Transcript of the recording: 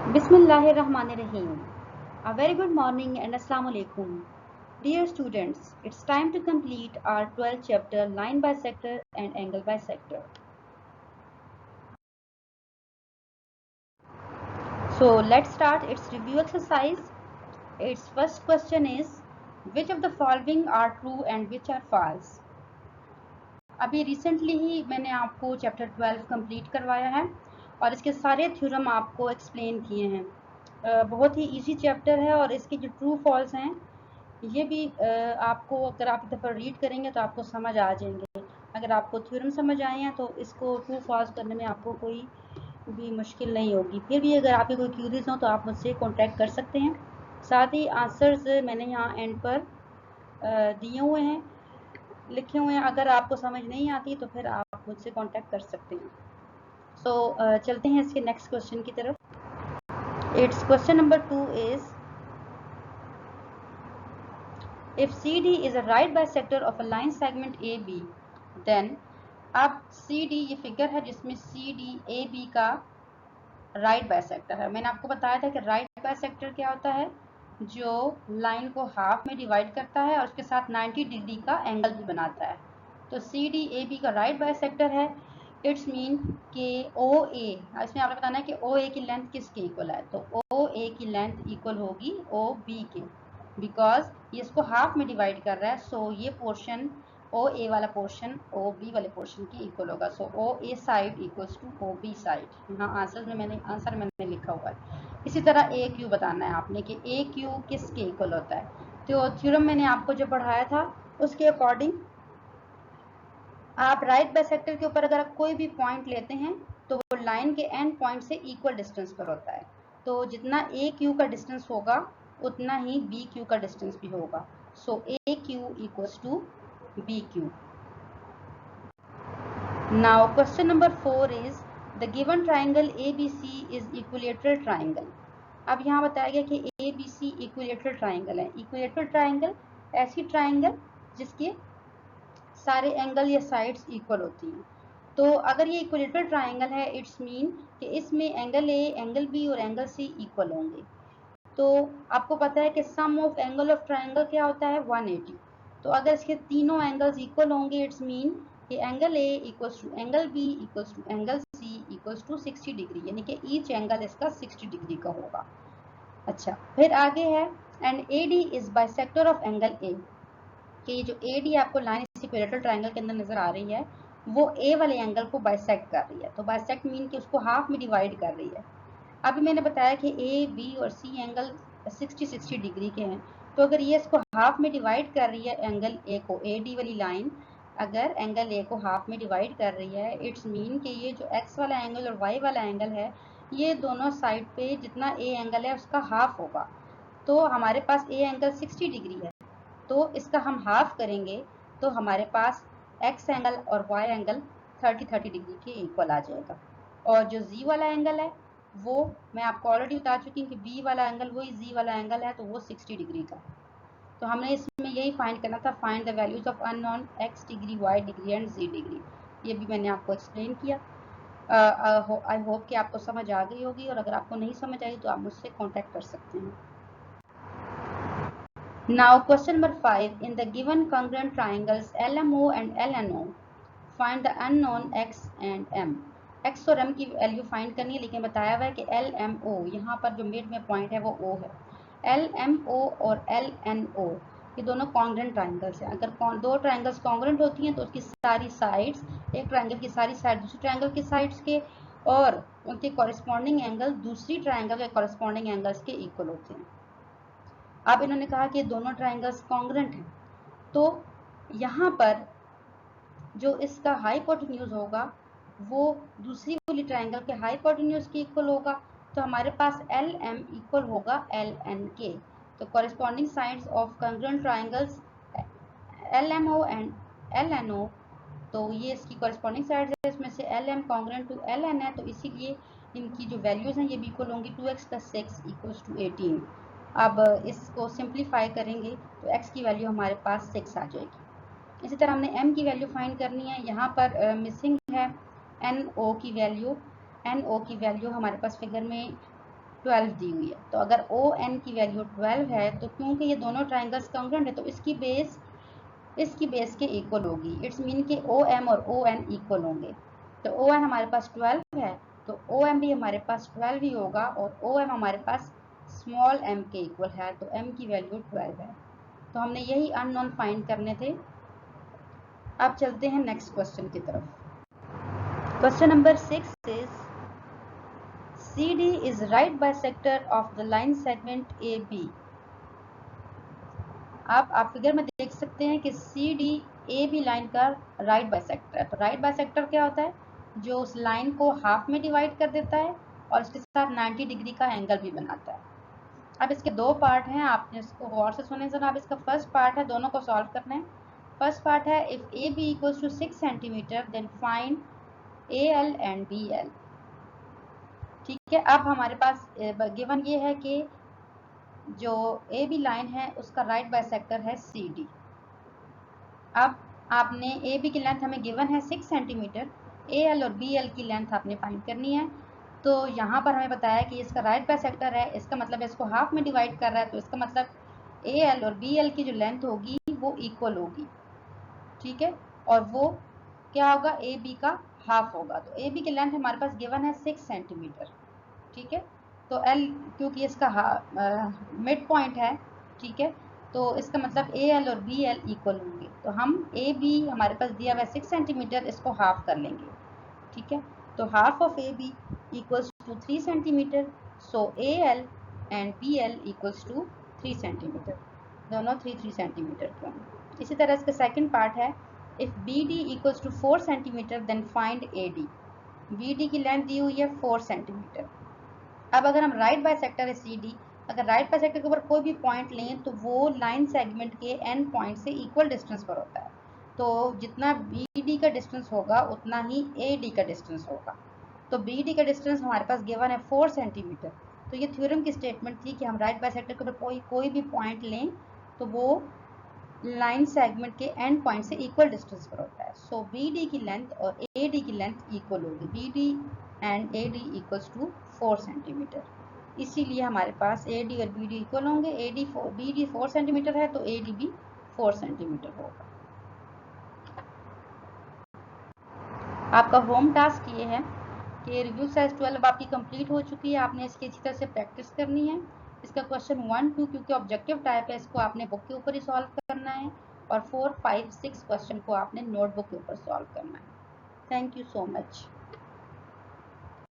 Bismillahirrahmanirrahim. A very good morning and Assalamu alaikum. Dear students, it's time to complete our 12th chapter line bisector and angle bisector. So let's start its review exercise. Its first question is, which of the following are true and which are false? अभी recently ही मैंने आपको chapter 12 complete करवाया है और इसके सारे theorem आपको explain किए हैं। बहुत ही इजी चैप्टर है और इसके जो ट्रू फॉल्स हैं ये भी आपको अगर आप एक दफ़ा रीड करेंगे तो आपको समझ आ जाएंगे। अगर आपको थ्योरम समझ आए हैं तो इसको ट्रू फॉल्स करने में आपको कोई भी मुश्किल नहीं होगी। फिर भी अगर आपके कोई क्यूरीज हो तो आप मुझसे कांटेक्ट कर सकते हैं। साथ ही आंसर्स मैंने यहाँ एंड पर दिए हुए हैं, लिखे हुए हैं। अगर आपको समझ नहीं आती तो फिर आप मुझसे कांटेक्ट कर सकते हैं। सो चलते हैं इसके नेक्स्ट क्वेश्चन की तरफ। It's question number 2 is, if CD is a right bisector of a line segment AB, then अब CD ये फिगर है जिसमें CD AB का राइट बाइसेक्टर है। मैंने आपको बताया था कि राइट बाइसेक्टर क्या होता है, जो लाइन को हाफ में डिवाइड करता है और उसके साथ 90 डिग्री का एंगल भी बनाता है। तो CD AB का राइट बाइसेक्टर है। इट्स मीन कि OA, इसमें आपने बताना है कि OA की लेंथ किसके इक्वल है। तो OA की लेंथ इक्वल होगी OB के, बिकॉज ये इसको हाफ में डिवाइड कर रहा है। सो ये पोर्शन OA वाला पोर्शन OB वाले पोर्शन की इक्वल होगा। So OA side equals to OB side. यहाँ आंसर मैंने लिखा हुआ है। इसी तरह AQ बताना है आपने कि AQ किसके इक्वल होता है। तो थ्योरम मैंने आपको जो पढ़ाया था उसके अकॉर्डिंग आप राइट बाइसेक्टर के ऊपर अगर आप कोई भी पॉइंट लेते हैं तो वो लाइन के एंड पॉइंट से इक्वल डिस्टेंस पर होता है। तो जितना AQ का डिस्टेंस होगा उतना ही BQ का डिस्टेंस भी होगा। So AQ equals to BQ। Now question number 4 is, the given triangle ABC is equilateral triangle. अब यहाँ बताया गया कि ABC इक्विलेटरल ट्राइंगल है। इक्विलेटरल ट्राइंगल ऐसी ट्राइंगल जिसके सारे एंगल या साइड्स इक्वल होती हैं। तो अगर ये इक्विलेटरल ट्राइंगल है, इट्स मीन कि इसमें एंगल A, एंगल B और एंगल C इक्वल होंगे। तो आपको पता है कि sum of angle of triangle क्या होता है, 180। तो अगर इसके तीनों एंगल्स इक्वल होंगे, इट्स मीन कि angle A equals to angle B equals to angle C equals to 60 degree, यानी कि ईच एंगल इसका 60 डिग्री का होगा। अच्छा, फिर आगे है, and AD is bisector of angle A, कि ये जो AD आपको लाइन इक्विलेटरल ट्राइंगल के अंदर नजर आ रही है वो A वाले एंगल को बाइसेक्ट कर रही है। तो बाइसेक्ट मीन कि उसको हाफ में डिवाइड कर रही है। अभी मैंने बताया कि A, B और C एंगल 60 डिग्री के हैं। तो अगर ये इसको हाफ में डिवाइड कर रही है एंगल A को, AD वाली लाइन अगर एंगल A को हाफ में डिवाइड कर रही है, इट्स मीन कि ये जो X वाला एंगल और Y वाला एंगल है ये दोनों साइड पे जितना A एंगल है उसका हाफ होगा। तो हमारे पास A एंगल 60 डिग्री है, तो इसका हम हाफ करेंगे तो हमारे पास X एंगल और Y एंगल 30 डिग्री के इक्वल आ जाएगा। और जो Z वाला एंगल है वो मैं आपको ऑलरेडी बता चुकी हूँ कि B वाला एंगल वही Z वाला एंगल है, तो वो 60 डिग्री का है। तो हमने इसमें यही फाइंड करना था, find the values of unknown X degree, Y degree and Z degree. ये भी मैंने आपको एक्सप्लेन किया। आई होप कि आपको समझ आ गई होगी, और अगर आपको नहीं समझ आई तो आप मुझसे कॉन्टेक्ट कर सकते हैं। Now question number 5, in the given congruent triangles LMO and LNO, find the unknown X and M। X और M की वैल्यू फाइंड करनी है, लेकिन बताया हुआ है कि LMO, यहाँ पर जो मिड में पॉइंट है वो O है। LMO और LNO ये दोनों कॉन्ग्रुएंट ट्राइंगल्स हैं। अगर दो ट्राइंगल्स कॉन्ग्रुएंट होती हैं तो उसकी सारी साइड्स, एक ट्राइंगल की सारी साइड दूसरी ट्राइंगल की साइड्स के और उनके कॉरेस्पॉन्डिंग एंगल दूसरी ट्राइंगल के कॉरेस्पॉन्डिंग एंगल्स के इक्वल होते हैं। अब इन्होंने कहा कि दोनों ट्राइंगल्स कॉन्ग्रुएंट हैं, तो यहाँ पर जो इसका हाइपोटेन्यूज होगा वो दूसरी वाली ट्राइंगल के हाइपोटेन्यूज के इक्वल होगा। तो हमारे पास LM इक्वल होगा LN के। तो corresponding sides of congruent triangles LMO and LNO, तो ये इसकी कॉरेस्पॉन्डिंग साइड्स है। इसमें से LM कॉन्ग्रुएंट टू LN है, तो इसीलिए इनकी जो वैल्यूज हैं ये भी इक्वल होंगी। 2x + 6 = 18। अब इसको सिंप्लीफाई करेंगे तो x की वैल्यू हमारे पास 6 आ जाएगी। इसी तरह हमने m की वैल्यू फाइंड करनी है। यहाँ पर मिसिंग है NO की वैल्यू। NO की वैल्यू हमारे पास फिगर में 12 दी हुई है। तो अगर ओ एन की वैल्यू 12 है तो क्योंकि ये दोनों ट्राइंगल्स कॉन्ग्रुएंट है तो इसकी बेस के इक्वल होगी। इट्स मीन कि ओ एम और ओ एन इक्वल होंगे। तो ओ एन हमारे पास 12 है तो ओ एम भी हमारे पास 12 ही होगा और ओ एम हमारे पास स्मॉल एम के इक्वल है तो एम की वैल्यू 12 है। तो हमने यही अननोन फाइंड करने थे। अब चलते हैं नेक्स्ट क्वेश्चन की तरफ। Question number 6 is CD is right bisector of the line segment AB। आप फिगर में देख सकते हैं कि CD AB लाइन का राइट बाइसेक्टर है। तो राइट बाइसेक्टर क्या होता है? जो उस लाइन को हाफ में डिवाइड कर देता है और इसके साथ 90 डिग्री का एंगल भी बनाता है। अब इसके दो पार्ट हैं, आपने इसको गौर से सुने जरा। अब इसका फर्स्ट पार्ट है, दोनों को सॉल्व करना है। फर्स्ट पार्ट है if AB equals to 6 centimetre then find AL and BL। ठीक है, अब हमारे पास गिवन ये है कि जो AB लाइन है उसका राइट बाइसेक्टर है CD। अब आपने AB की लेंथ हमें गिवन है 6 सेंटीमीटर, AL और BL की लेंथ आपने फाइंड करनी है। तो यहाँ पर हमें बताया कि इसका राइट बाइसेक्टर है, इसका मतलब इसको हाफ में डिवाइड कर रहा है, तो इसका मतलब AL और BL की जो लेंथ होगी वो इक्वल होगी। ठीक है, और वो क्या होगा? AB का हाफ होगा। तो AB की लेंथ हमारे पास गिवन है 6 सेंटीमीटर। ठीक है, तो L क्योंकि इसका मिड पॉइंट है, ठीक है, तो इसका मतलब AL और BL इक्वल होंगे। तो हम AB हमारे पास दिया हुआ है 6 सेंटीमीटर, इसको हाफ कर लेंगे। ठीक है, तो half of AB equals to 3 centimetre. So AL and BL equals to 3 centimetre. दोनों 3 सेंटीमीटर के होंगे। इसी तरह इसका सेकंड पार्ट है if BD equals to 4 centimetre then find AD। BD की लेंथ दी हुई है 4 सेंटीमीटर। अब अगर हम राइट बाइसेक्टर है CD, अगर राइट बाइसेक्टर के ऊपर कोई भी पॉइंट लें तो वो लाइन सेगमेंट के एंड पॉइंट से इक्वल डिस्टेंस पर होता है। तो जितना BD का डिस्टेंस होगा उतना ही AD का डिस्टेंस होगा। तो BD का डिस्टेंस हमारे पास गिवन है 4 सेंटीमीटर। तो ये थ्योरम की स्टेटमेंट थी कि हम राइट बाइसेक्टर के ऊपर कोई भी पॉइंट लें तो वो लाइन सेगमेंट के एंड पॉइंट से इक्वल डिस्टेंस पर होता है। सो BD की लेंथ और AD की लेंथ इक्वल होगी। BD and AD equals to 4 centimetre. इसीलिए हमारे पास AD और BD इक्वल होंगे। BD 4 सेंटीमीटर है तो AD भी 4 सेंटीमीटर होगा। आपका होम टास्क ये है कि रिव्यू साइज 12 आपकी कंप्लीट हो चुकी है। आपने इसकी अच्छी तरह से प्रैक्टिस करनी है। इसका क्वेश्चन 1, 2 क्योंकि ऑब्जेक्टिव टाइप है, इसको आपने बुक के ऊपर ही सॉल्व करना है और 4, 5, 6 क्वेश्चन को आपने नोटबुक के ऊपर सॉल्व करना है। Thank you so much.